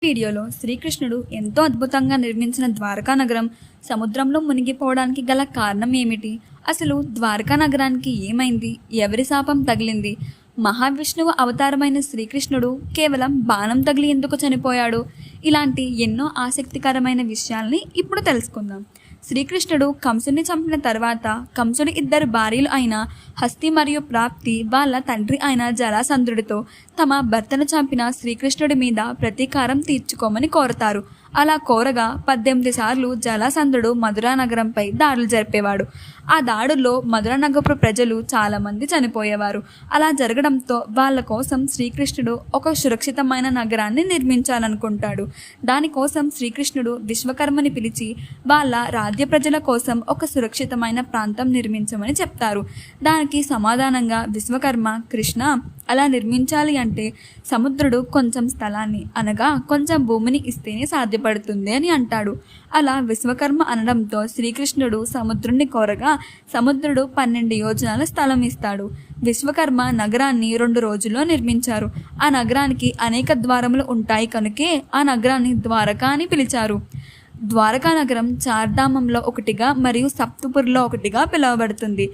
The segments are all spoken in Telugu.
వీడియోలో శ్రీకృష్ణుడు ఎంతో అద్భుతంగా నిర్మించిన ద్వారకా నగరం సముద్రంలో మునిగిపోవడానికి గల కారణం ఏమిటి? అసలు ద్వారకా నగరానికి ఏమైంది? ఎవరి శాపం తగిలింది? మహావిష్ణువు అవతారమైన శ్రీకృష్ణుడు కేవలం బాణం తగిలి ఎందుకు చనిపోయాడు? ఇలాంటి ఎన్నో ఆసక్తికరమైన విషయాల్ని ఇప్పుడు తెలుసుకుందాం. శ్రీకృష్ణుడు కంసుని చంపిన తర్వాత కంసుని ఇద్దరు భార్యలు అయిన హస్తి మరియు ప్రాప్తి వాళ్ళ తండ్రి అయిన జరాసంధుడితో తమ భర్తను చంపిన శ్రీకృష్ణుడి మీద ప్రతీకారం తీర్చుకోమని కోరతారు. అలా కోరగా 18 సార్లు జరాసంధుడు మధురా నగరంపై దాడులు జరిపేవాడు. ఆ దాడుల్లో మధురా నగరపు ప్రజలు చాలామంది చనిపోయేవారు. అలా జరగడంతో వాళ్ళ కోసం శ్రీకృష్ణుడు ఒక సురక్షితమైన నగరాన్ని నిర్మించాలనుకుంటాడు. దానికోసం శ్రీకృష్ణుడు విశ్వకర్మని పిలిచి వాళ్ళ రాజ్య ప్రజల కోసం ఒక సురక్షితమైన ప్రాంతం నిర్మించమని చెప్తారు. దానికి సమాధానంగా విశ్వకర్మ, కృష్ణ, అలా నిర్మించాలి అంటే సముద్రుడు కొంచెం స్థలాన్ని అనగా కొంచెం భూమిని ఇస్తేనే సాధ్యపడుతుంది అని అంటాడు. అలా విశ్వకర్మ అనడంతో శ్రీకృష్ణుడు సముద్రుణ్ణి కోరగా సముద్రుడు 12 యోజనాల స్థలం ఇస్తాడు. విశ్వకర్మ నగరాన్ని 2 రోజుల్లో నిర్మించారు. ఆ నగరానికి అనేక ద్వారములు ఉంటాయి కనుకే ఆ నగరాన్ని ద్వారకా అని పిలిచారు. ద్వారకా నగరం చార్ధామంలో ఒకటిగా మరియు సప్తపురిలో ఒకటిగా పిలువబడుతుంది.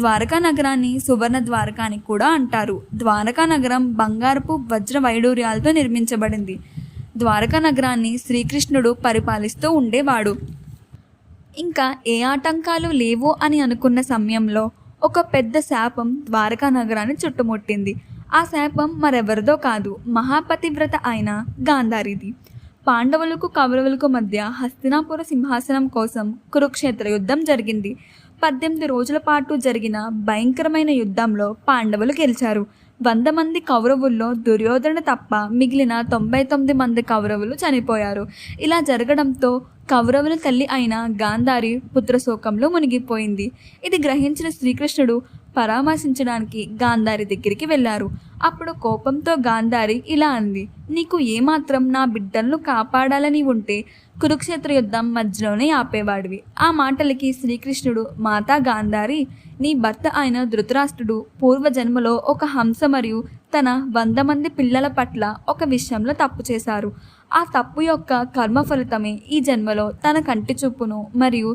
ద్వారకా నగరాన్ని సువర్ణ ద్వారకా అని కూడా అంటారు. ద్వారకా నగరం బంగారపు వజ్ర వైడూర్యాలతో నిర్మించబడింది. ద్వారకా నగరాన్ని శ్రీకృష్ణుడు పరిపాలిస్తూ ఉండేవాడు. ఇంకా ఏ ఆటంకాలు లేవు అని అనుకున్న సమయంలో ఒక పెద్ద శాపం ద్వారకా నగరాన్ని చుట్టుముట్టింది. ఆ శాపం మరెవరిదో కాదు, మహాపతివ్రత అయిన గాంధారిది. పాండవులకు కౌరవులకు మధ్య హస్తినాపుర సింహాసనం కోసం కురుక్షేత్ర యుద్ధం జరిగింది. 18 రోజుల పాటు జరిగిన భయంకరమైన యుద్ధంలో పాండవులు గెలిచారు. 100 మంది కౌరవుల్లో దుర్యోధన తప్ప మిగిలిన 99 మంది కౌరవులు చనిపోయారు. ఇలా జరగడంతో కౌరవుల తల్లి అయిన గాంధారి పుత్రశోకంలో మునిగిపోయింది. ఇది గ్రహించిన శ్రీకృష్ణుడు పరామర్శించడానికి గాంధారి దగ్గరికి వెళ్ళారు. అప్పుడు కోపంతో గాంధారి ఇలా అంది, నీకు ఏమాత్రం నా బిడ్డలను కాపాడాలని ఉంటే కురుక్షేత్ర యుద్ధం మధ్యలోనే ఆపేవాడివి. ఆ మాటలకి శ్రీకృష్ణుడు, మాతా గాంధారి, నీ భర్త అయిన ధృతరాష్ట్రుడు పూర్వజన్మలో ఒక హంస మరియు తన 100 మంది పిల్లల పట్ల ఒక విషయంలో తప్పు చేశారు. ఆ తప్పు యొక్క కర్మ ఫలితమే ఈ జన్మలో తన కంటి చూపును మరియు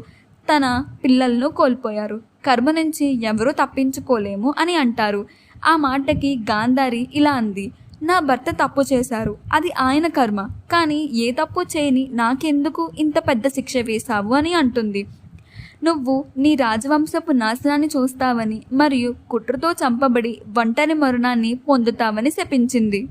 తన పిల్లలను కోల్పోయారు. కర్మ నుంచి ఎవరూ తప్పించుకోలేము అని అంటారు. ఆ మాటకి గాంధారి ఇలా అంది, నా భర్త తప్పు చేశారు, అది ఆయన కర్మ, కానీ ఏ తప్పు చేయని నాకెందుకు ఇంత పెద్ద శిక్ష వేశావు అని అంటుంది. నువ్వు నీ రాజవంశపు నాశనాన్ని చూస్తావని మరియు కుట్రతో చంపబడి ఒంటరి మరణాన్ని పొందుతావని శపించింది.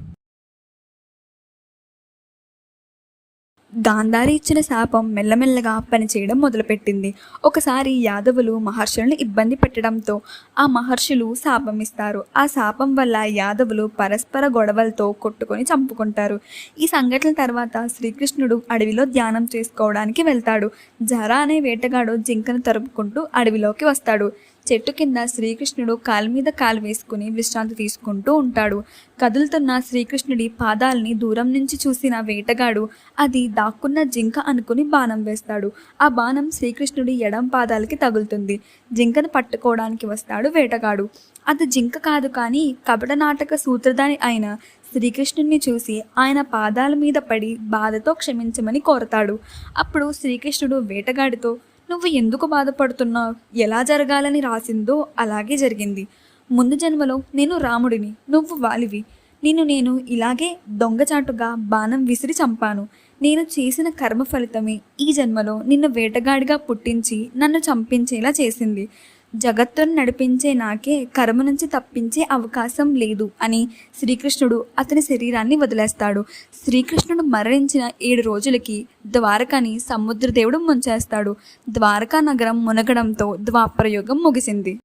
గాంధారి ఇచ్చిన శాపం మెల్లమెల్లగా పనిచేయడం మొదలుపెట్టింది. ఒకసారి యాదవులు మహర్షులను ఇబ్బంది పెట్టడంతో ఆ మహర్షులు శాపం ఇస్తారు. ఆ శాపం వల్ల యాదవులు పరస్పర గొడవలతో కొట్టుకొని చంపుకుంటారు. ఈ సంఘటన తర్వాత శ్రీకృష్ణుడు అడవిలో ధ్యానం చేసుకోవడానికి వెళ్తాడు. జరా అనే వేటగాడు జింకను తరుపుకుంటూ అడవిలోకి వస్తాడు. చెట్టు కింద శ్రీకృష్ణుడు కాలు మీద కాలు వేసుకుని విశ్రాంతి తీసుకుంటూ ఉంటాడు. కదులుతున్న శ్రీకృష్ణుడి పాదాలని దూరం నుంచి చూసిన వేటగాడు అది దాక్కున్న జింక అనుకుని బాణం వేస్తాడు. ఆ బాణం శ్రీకృష్ణుడి ఎడం పాదాలకి తగులుతుంది. జింకను పట్టుకోవడానికి వస్తాడు వేటగాడు. అది జింక కాదు, కానీ కపట నాటక సూత్రధారి అయిన శ్రీకృష్ణుడిని చూసి ఆయన పాదాల మీద పడి బాధతో క్షమించమని కోరతాడు. అప్పుడు శ్రీకృష్ణుడు వేటగాడితో, నువ్వు ఎందుకు బాధపడుతున్నావు? ఎలా జరగాలని రాసిందో అలాగే జరిగింది. ముందు జన్మలో నేను రాముడిని, నువ్వు వాలివి. నేను ఇలాగే దొంగచాటుగా బాణం విసిరి చంపాను. నేను చేసిన కర్మ ఫలితమే ఈ జన్మలో నిన్ను వేటగాడిగా పుట్టించి నన్ను చంపించేలా చేసింది. జగత్తును నడిపించే నాకే కర్మ నుంచి తప్పించే అవకాశం లేదు అని శ్రీకృష్ణుడు అతని శరీరాన్ని వదిలేస్తాడు. శ్రీకృష్ణుడు మరణించిన 7 రోజులకి ద్వారకని సముద్రదేవుడు ముంచేస్తాడు. ద్వారకా నగరం మునగడంతో ద్వాపరయుగం ముగిసింది.